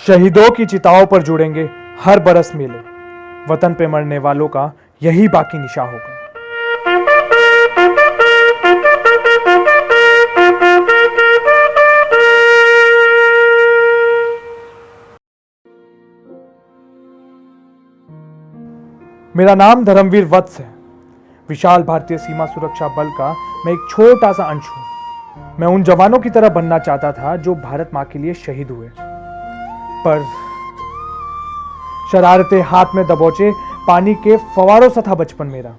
शहीदों की चिताओं पर जुड़ेंगे हर बरस मेले, वतन पे मरने वालों का यही बाकी निशा होगा। मेरा नाम धर्मवीर वत्स है। विशाल भारतीय सीमा सुरक्षा बल का मैं एक छोटा सा अंश हूं। मैं उन जवानों की तरह बनना चाहता था जो भारत मां के लिए शहीद हुए, पर शरारतें हाथ में दबोचे पानी के फवारों सा था बचपन मेरा।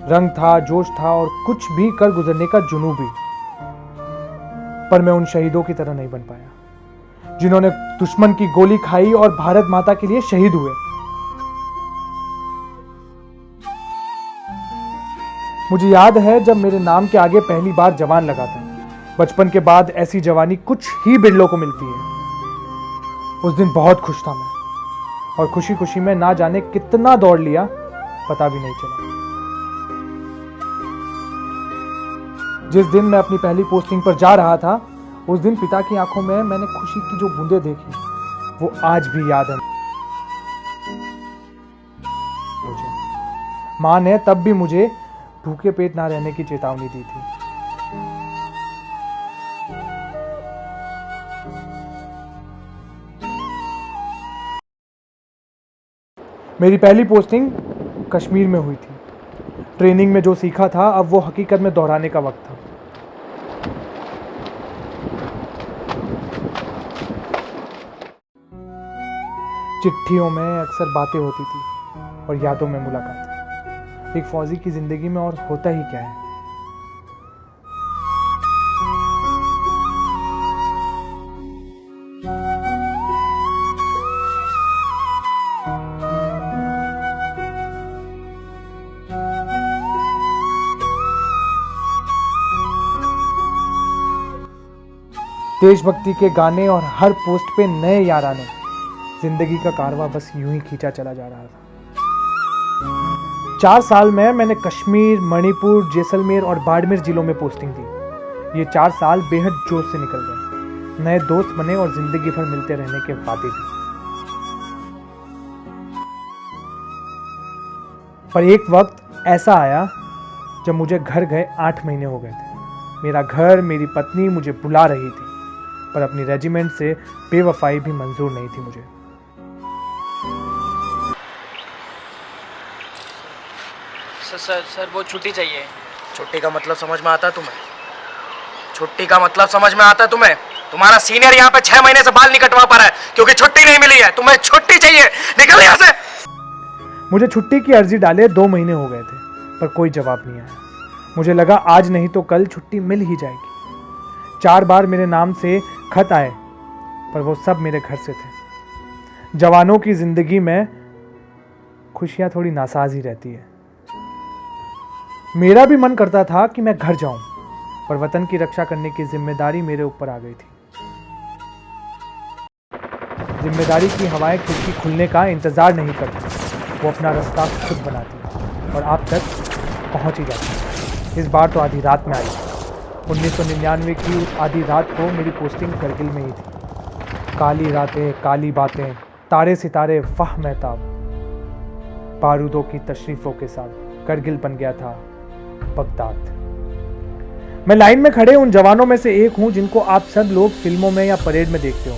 रंग था, जोश था और कुछ भी कर गुजरने का जुनून भी। पर मैं उन शहीदों की तरह नहीं बन पाया जिन्होंने दुश्मन की गोली खाई और भारत माता के लिए शहीद हुए। मुझे याद है जब मेरे नाम के आगे पहली बार जवान लगा था। बचपन के बाद ऐसी जवानी कुछ ही बिरलों को मिलती है। उस दिन बहुत खुश था मैं, और खुशी खुशी में ना जाने कितना दौड़ लिया पता भी नहीं चला। जिस दिन मैं अपनी पहली पोस्टिंग पर जा रहा था, उस दिन पिता की आंखों में मैंने खुशी की जो बूंदें देखी वो आज भी याद है मुझे। मां ने तब भी मुझे भूखे पेट ना रहने की चेतावनी दी थी। मेरी पहली पोस्टिंग कश्मीर में हुई थी। ट्रेनिंग में जो सीखा था अब वो हकीकत में दोहराने का वक्त था। चिट्ठियों में अक्सर बातें होती थी और यादों में मुलाकात। एक फौजी की जिंदगी में और होता ही क्या है। देशभक्ति के गाने और हर पोस्ट पे नए यार आने। जिंदगी का कारवां बस यूं ही खींचा चला जा रहा था। 4 साल में मैंने कश्मीर, मणिपुर, जैसलमेर और बाड़मेर जिलों में पोस्टिंग दी। ये 4 साल बेहद जोश से निकल गए। नए दोस्त बने और जिंदगी भर मिलते रहने के वादे भी। पर एक वक्त ऐसा आया जब मुझे घर गए 8 महीने हो गए थे। मेरा घर, मेरी पत्नी मुझे बुला रही थी, पर अपनी रेजिमेंट से बेवफाई भी मंजूर नहीं थी मुझे। सर वो छुट्टी चाहिए। छुट्टी का मतलब समझ में आता है तुम्हें? छुट्टी का मतलब समझ में आता है तुम्हें? तुम्हारा सीनियर यहाँ पे 6 महीने से बाल नहीं कटवा पा रहा है क्योंकि छुट्टी नहीं मिली है। तुम्हें छुट्टी चाहिए, निकल यहाँ से। मुझे छुट्टी की अर्जी डाले 2 महीने हो गए थे, पर कोई जवाब नहीं आया। मुझे लगा आज नहीं तो कल छुट्टी मिल ही जाएगी। 4 बार मेरे नाम से खत आए, पर वो सब मेरे घर से थे। जवानों की जिंदगी में खुशियां थोड़ी नासाज ही रहती है। मेरा भी मन करता था कि मैं घर जाऊं, पर वतन की रक्षा करने की जिम्मेदारी मेरे ऊपर आ गई थी। जिम्मेदारी की हवाएं खिड़की खुलने का इंतजार नहीं करती, वो अपना रास्ता खुद बनाती है और आप तक पहुंच ही जाती है। इस बार तो आधी रात में आई। 1999 की उस आधी रात को मेरी पोस्टिंग करगिल में ही थी। काली रातें, काली बातें, तारे सितारे, वाह महताब। बारूदों की तशरीफों के साथ करगिल बन गया था बगदाद। मैं लाइन में खड़े उन जवानों में से एक हूं जिनको आप सब लोग फिल्मों में या परेड में देखते हो।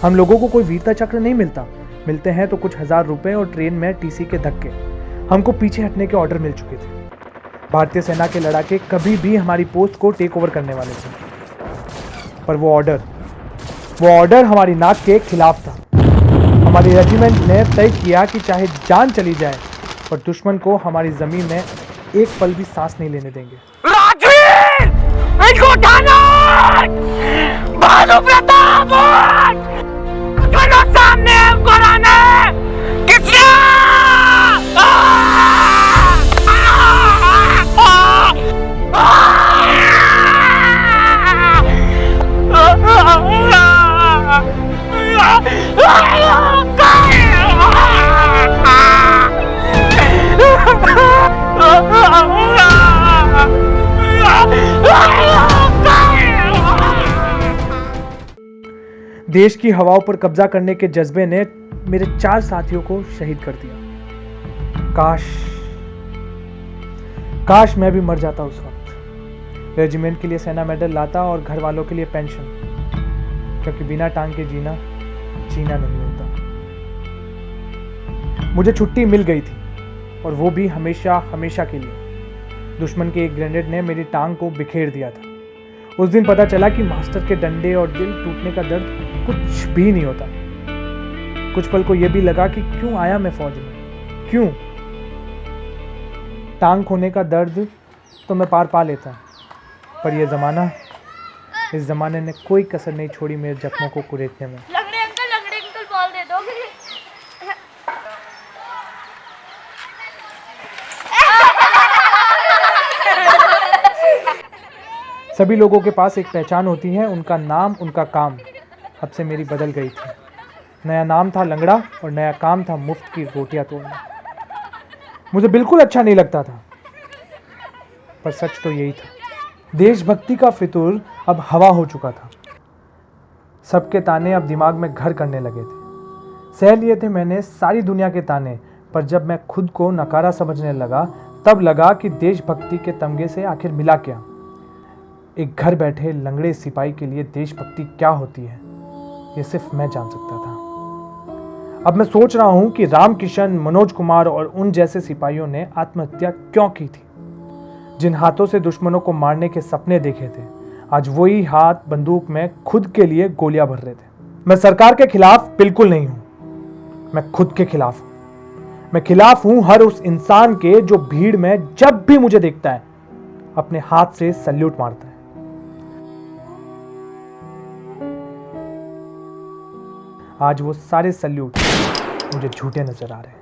हम लोगों को कोई वीरता चक्र नहीं मिलता, मिलते हैं तो कुछ हजार रुपए और ट्रेन में टीसी के धक्के। हमको पीछे हटने के ऑर्डर मिल चुके थे। भारतीय सेना के लड़ाके कभी भी हमारी पोस्ट को टेक ओवर करने वाले थे, पर वो ऑर्डर हमारी नाक के खिलाफ था। हमारी रेजिमेंट ने तय किया कि चाहे जान चली जाए, पर दुश्मन को हमारी जमीन में एक पल भी सांस नहीं लेने देंगे। राजवीर, इनको उठाना! भानु प्रताप, चलो सामने हमको लाना है! किसने? देश की हवाओं पर कब्जा करने के जज्बे ने मेरे 4 साथियों को शहीद कर दिया। काश मैं भी मर जाता उस वक्त। रेजिमेंट के लिए सेना मेडल लाता और घर वालों के लिए पेंशन, क्योंकि बिना टांग के जीना नहीं होता। मुझे छुट्टी मिल गई थी, और वो भी हमेशा के लिए। दुश्मन के एक ग्रेनेड ने मेरी टांग को बिखेर दिया था। उस दिन पता चला कि मास्टर के डंडे और दिल टूटने का दर्द कुछ भी नहीं होता। कुछ पल को यह भी लगा कि क्यों आया मैं फौज में, क्यों? टांग खोने का दर्द तो मैं पार पा लेता, पर यह जमाना, इस जमाने ने कोई कसर नहीं छोड़ी मेरे जख्मों को कुरेदने में। लंगड़े अंकल बॉल दे दो। सभी लोगों के पास एक पहचान होती है, उनका नाम, उनका काम। अब से मेरी बदल गई थी। नया नाम था लंगड़ा और नया काम था मुफ्त की रोटियां तोड़ना। मुझे बिल्कुल अच्छा नहीं लगता था, पर सच तो यही था। देशभक्ति का फितूर अब हवा हो चुका था। सबके ताने अब दिमाग में घर करने लगे थे। सह लिए थे मैंने सारी दुनिया के ताने, पर जब मैं खुद को नकारा समझने लगा, तब लगा कि देशभक्ति के तमगे से आखिर मिला क्या। एक घर बैठे लंगड़े सिपाही के लिए देशभक्ति क्या होती है, ये सिर्फ मैं जान सकता था। अब मैं सोच रहा हूं कि रामकिशन, मनोज कुमार और उन जैसे सिपाहियों ने आत्महत्या क्यों की थी। जिन हाथों से दुश्मनों को मारने के सपने देखे थे, आज वही हाथ बंदूक में खुद के लिए गोलियां भर रहे थे। मैं सरकार के खिलाफ बिल्कुल नहीं हूं, मैं खुद के खिलाफ हूं। मैं खिलाफ हूं हर उस इंसान के जो भीड़ में जब भी मुझे देखता है अपने हाथ से सल्यूट मारता है। आज वो सारे सल्यूट मुझे झूठे नजर आ रहे हैं।